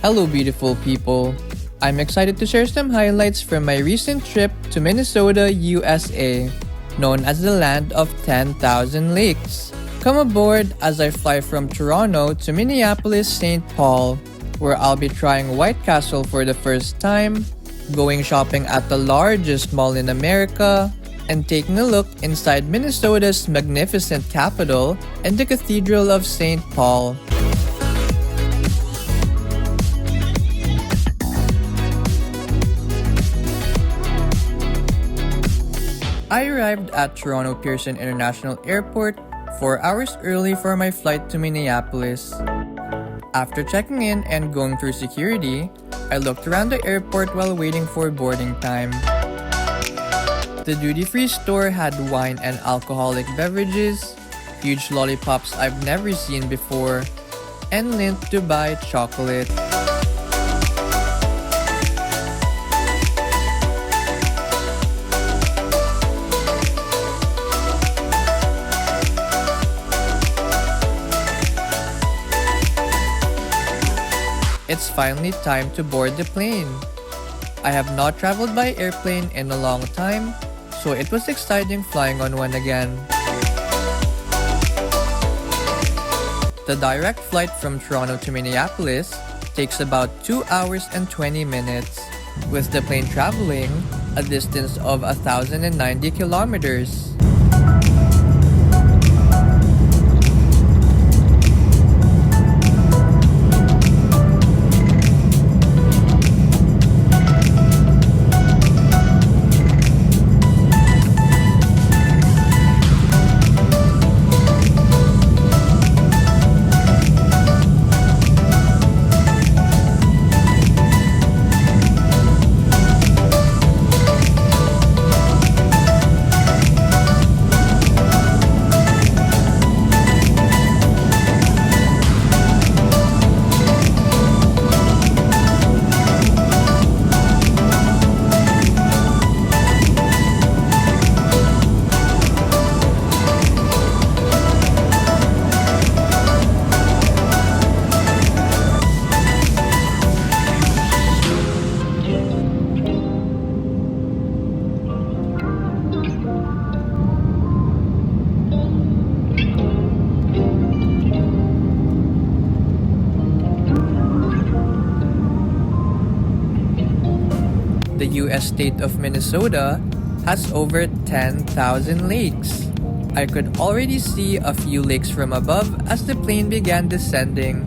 Hello, beautiful people. I'm excited to share some highlights from my recent trip to Minnesota, USA, known as the land of 10,000 lakes. Come aboard as I fly from Toronto to Minneapolis, St. Paul, where I'll be trying White Castle for the first time, going shopping at the largest mall in America, and taking a look inside Minnesota's magnificent capital and the Cathedral of St. Paul. I arrived at Toronto Pearson International Airport 4 hours early for my flight to Minneapolis. After checking in and going through security, I looked around the airport while waiting for boarding time. The duty-free store had wine and alcoholic beverages, huge lollipops I've never seen before, and Lindt Dubai chocolate. It's finally time to board the plane. I have not traveled by airplane in a long time, so it was exciting flying on one again. The direct flight from Toronto to Minneapolis takes about 2 hours and 20 minutes, with the plane traveling a distance of 1,090 kilometers. The US state of Minnesota has over 10,000 lakes. I could already see a few lakes from above as the plane began descending.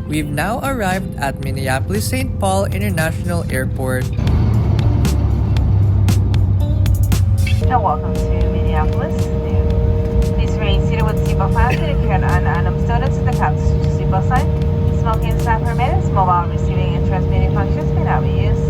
We've now arrived at Minneapolis-St. Paul International Airport. And welcome to Minneapolis. Please remain seated with seatbelt fastened if you're an unarmed student to the passenger seatbelt sign. Smoking is not permitted. Mobile receiving and transmitting functions may not be used.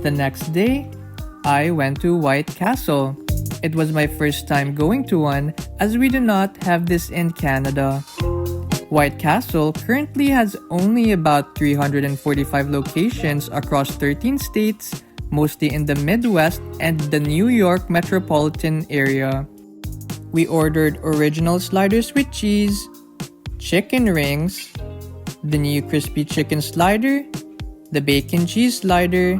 The next day, I went to White Castle. It was my first time going to one as we do not have this in Canada. White Castle currently has only about 345 locations across 13 states, mostly in the Midwest and the New York metropolitan area. We ordered original sliders with cheese, chicken rings, the new crispy chicken slider, the bacon cheese slider,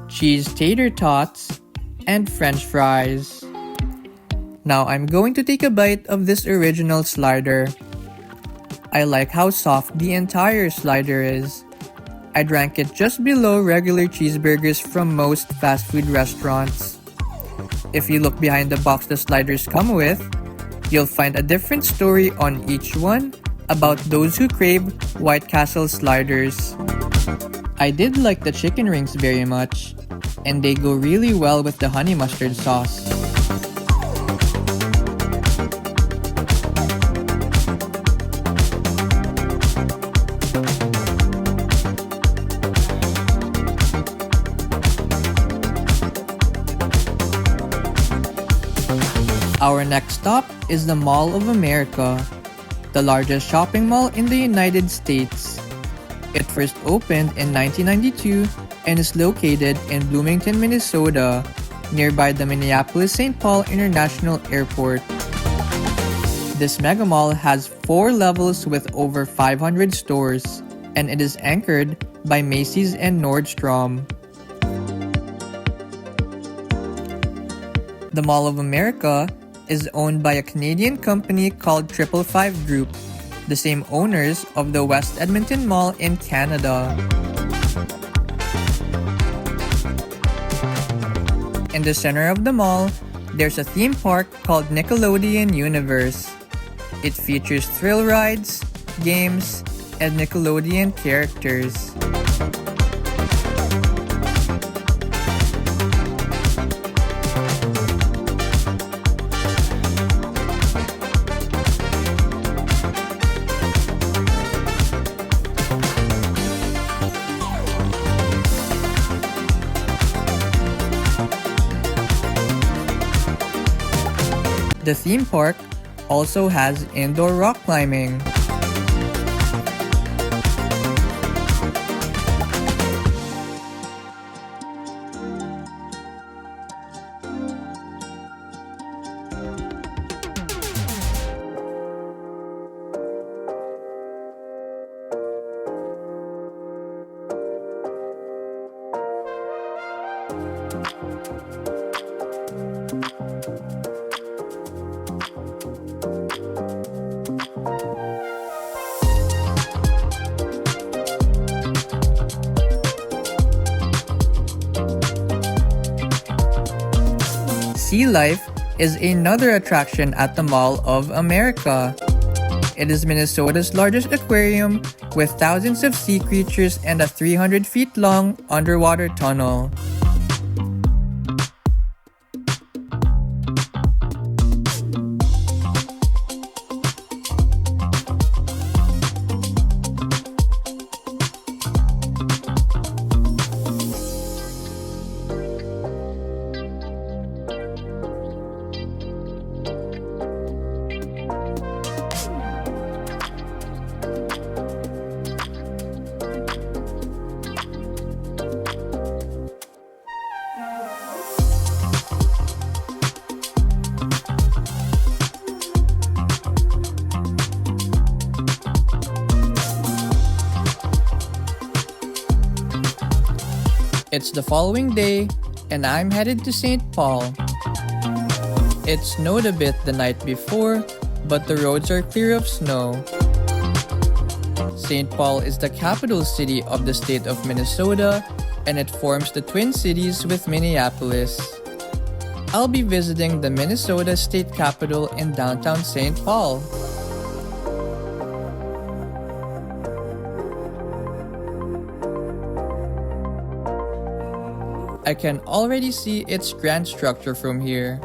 cheese tater tots, and french fries. Now I'm going to take a bite of this original slider. I like how soft the entire slider is. I drank it just below regular cheeseburgers from most fast food restaurants. If you look behind the box the sliders come with, you'll find a different story on each one about those who crave White Castle sliders. I did like the chicken rings very much, and they go really well with the honey mustard sauce. Our next stop is the Mall of America, the largest shopping mall in the United States. It first opened in 1992 and is located in Bloomington, Minnesota, nearby the Minneapolis-St. Paul International Airport. This mega mall has 4 levels with over 500 stores, and it is anchored by Macy's and Nordstrom. The Mall of America is owned by a Canadian company called 555 Group, the same owners of the West Edmonton Mall in Canada. In the center of the mall, there's a theme park called Nickelodeon Universe. It features thrill rides, games, and Nickelodeon characters. The theme park also has indoor rock climbing. Sea Life is another attraction at the Mall of America. It is Minnesota's largest aquarium with thousands of sea creatures and a 300 feet long underwater tunnel. It's the following day, and I'm headed to St. Paul. It snowed a bit the night before, but the roads are clear of snow. St. Paul is the capital city of the state of Minnesota, and it forms the Twin Cities with Minneapolis. I'll be visiting the Minnesota State Capitol in downtown St. Paul. I can already see its grand structure from here.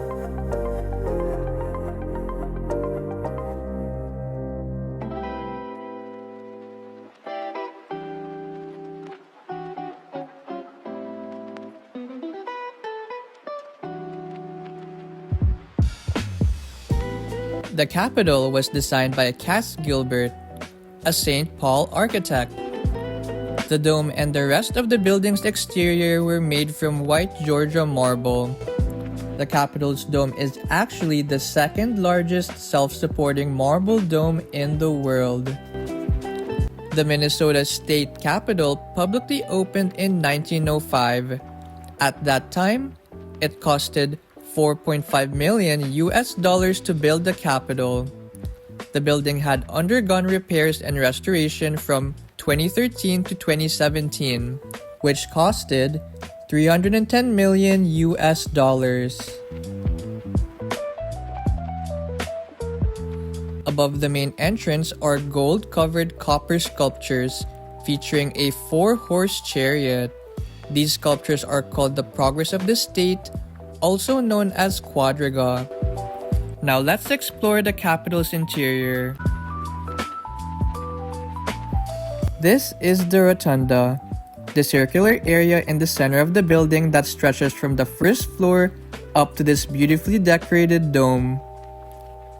The Capitol was designed by Cass Gilbert, a St. Paul architect. The dome and the rest of the building's exterior were made from white Georgia marble. The Capitol's dome is actually the second largest self-supporting marble dome in the world. The Minnesota State Capitol publicly opened in 1905. At that time, it costed $4.5 million to build the Capitol. The building had undergone repairs and restoration from 2013 to 2017, which costed $310 million. Above the main entrance are gold-covered copper sculptures featuring a 4-horse chariot. These sculptures are called the Progress of the State, also known as quadriga. Now let's explore the Capitol's interior. This is the Rotunda, the circular area in the center of the building that stretches from the first floor up to this beautifully decorated dome.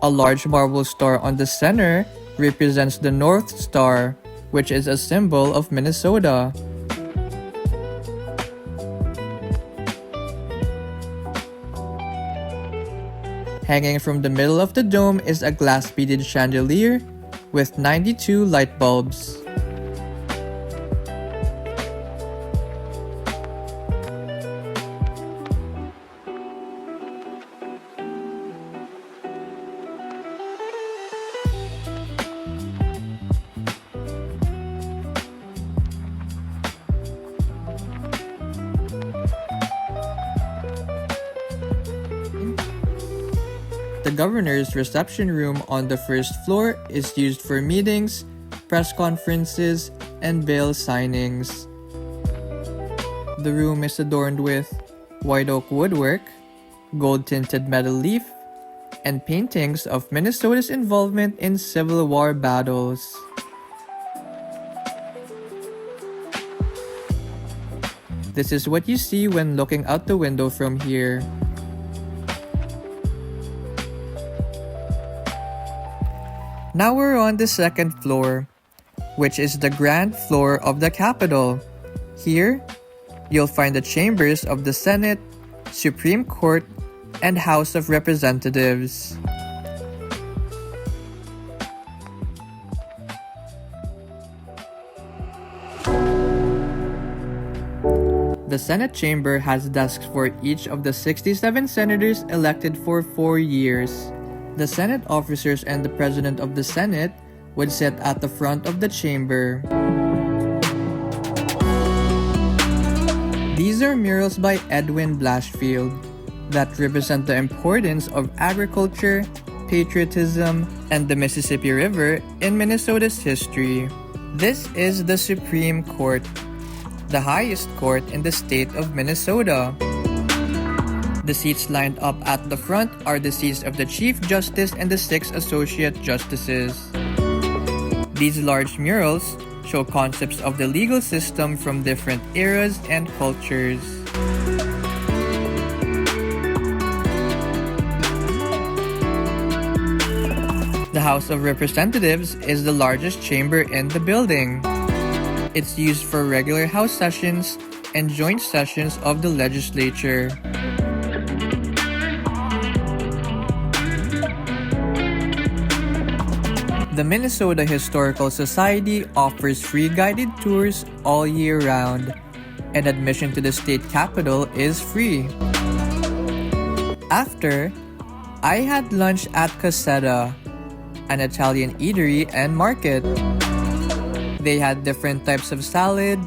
A large marble star on the center represents the North Star, which is a symbol of Minnesota. Hanging from the middle of the dome is a glass-beaded chandelier with 92 light bulbs. The governor's reception room on the first floor is used for meetings, press conferences, and bail signings. The room is adorned with white oak woodwork, gold-tinted metal leaf, and paintings of Minnesota's involvement in Civil War battles. This is what you see when looking out the window from here. Now we're on the second floor, which is the grand floor of the Capitol. Here, you'll find the chambers of the Senate, Supreme Court, and House of Representatives. The Senate chamber has desks for each of the 67 senators elected for 4 years. The Senate officers and the President of the Senate would sit at the front of the chamber. These are murals by Edwin Blanchfield that represent the importance of agriculture, patriotism, and the Mississippi River in Minnesota's history. This is the Supreme Court, the highest court in the state of Minnesota. The seats lined up at the front are the seats of the Chief Justice and the 6 Associate Justices. These large murals show concepts of the legal system from different eras and cultures. The House of Representatives is the largest chamber in the building. It's used for regular House sessions and joint sessions of the legislature. The Minnesota Historical Society offers free guided tours all year round, and admission to the state capitol is free. After, I had lunch at Caseta, an Italian eatery and market. They had different types of salad,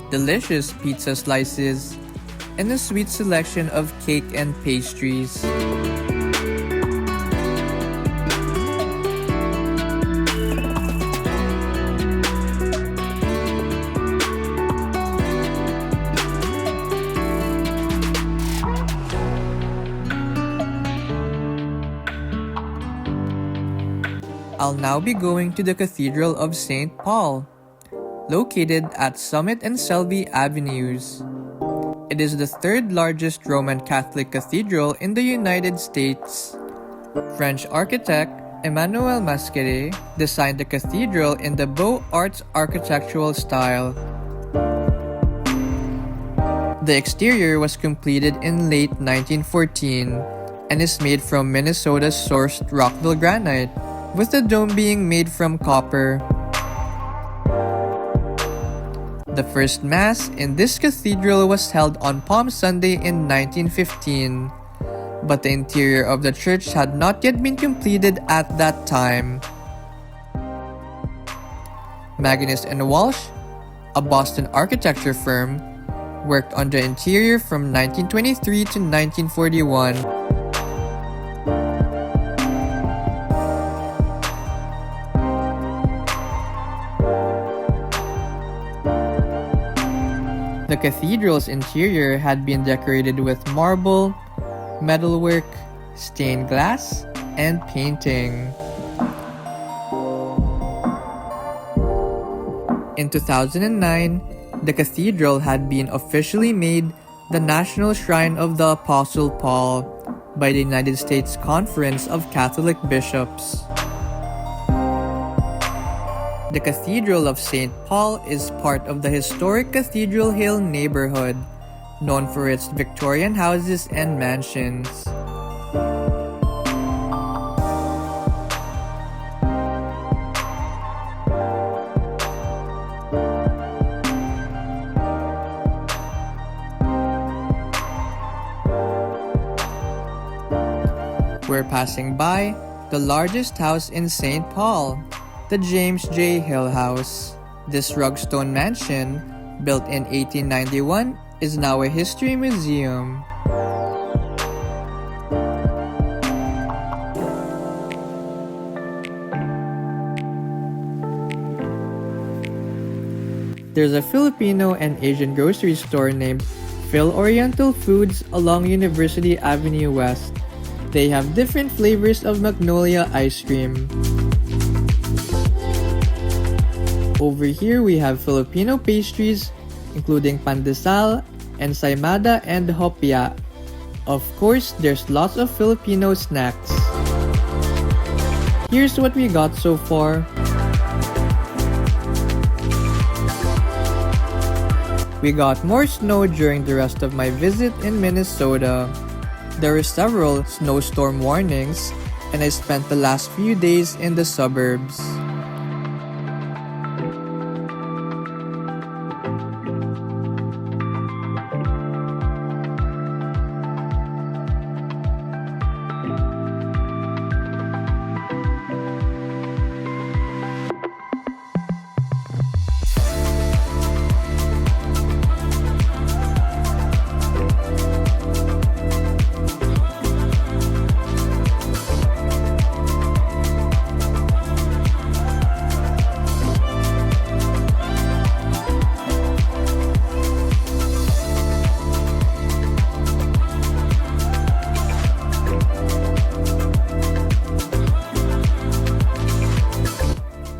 delicious pizza slices, and a sweet selection of cake and pastries. I'll now be going to the Cathedral of St. Paul, located at Summit and Selby Avenues. It is the third largest Roman Catholic cathedral in the United States. French architect Emmanuel Masqueret designed the cathedral in the Beaux Arts architectural style. The exterior was completed in late 1914 and is made from Minnesota's sourced Rockville granite, with the dome being made from copper. The first Mass in this cathedral was held on Palm Sunday in 1915, but the interior of the church had not yet been completed at that time. Magnus and Walsh, a Boston architecture firm, worked on the interior from 1923 to 1941. cathedral's interior had been decorated with marble, metalwork, stained glass, and painting. In 2009, the cathedral had been officially made the National Shrine of the Apostle Paul by the United States Conference of Catholic Bishops. The Cathedral of St. Paul is part of the historic Cathedral Hill neighborhood, known for its Victorian houses and mansions. We're passing by the largest house in St. Paul, the James J. Hill House. This rugstone mansion, built in 1891, is now a history museum. There's a Filipino and Asian grocery store named Phil Oriental Foods along University Avenue West. They have different flavors of magnolia ice cream. Over here we have Filipino pastries, including pandesal, ensaymada, and hopia. Of course, there's lots of Filipino snacks. Here's what we got so far. We got more snow during the rest of my visit in Minnesota. There were several snowstorm warnings, and I spent the last few days in the suburbs.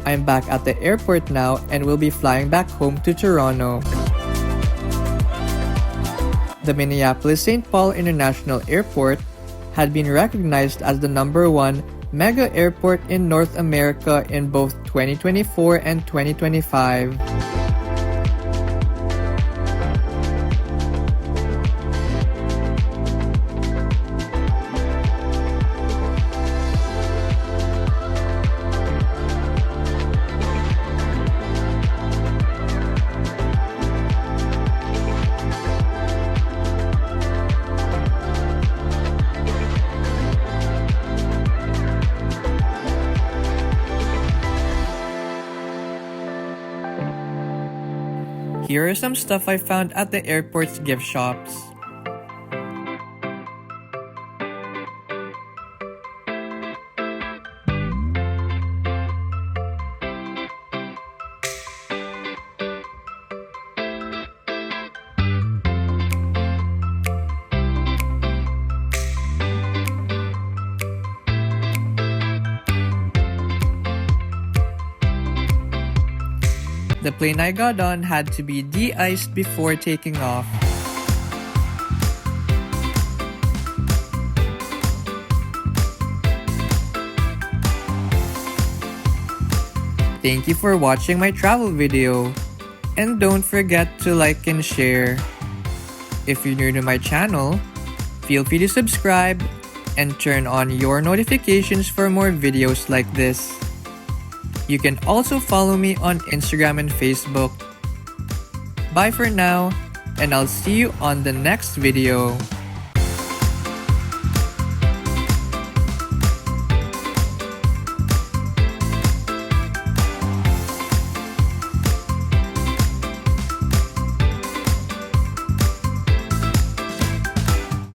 I'm back at the airport now and will be flying back home to Toronto. The Minneapolis-St. Paul International Airport had been recognized as the #1 mega airport in North America in both 2024 and 2025. Here are some stuff I found at the airport's gift shops. The plane I got on had to be de-iced before taking off. Thank you for watching my travel video. And don't forget to like and share. If you're new to my channel, feel free to subscribe and turn on your notifications for more videos like this. You can also follow me on Instagram and Facebook. Bye for now, and I'll see you on the next video.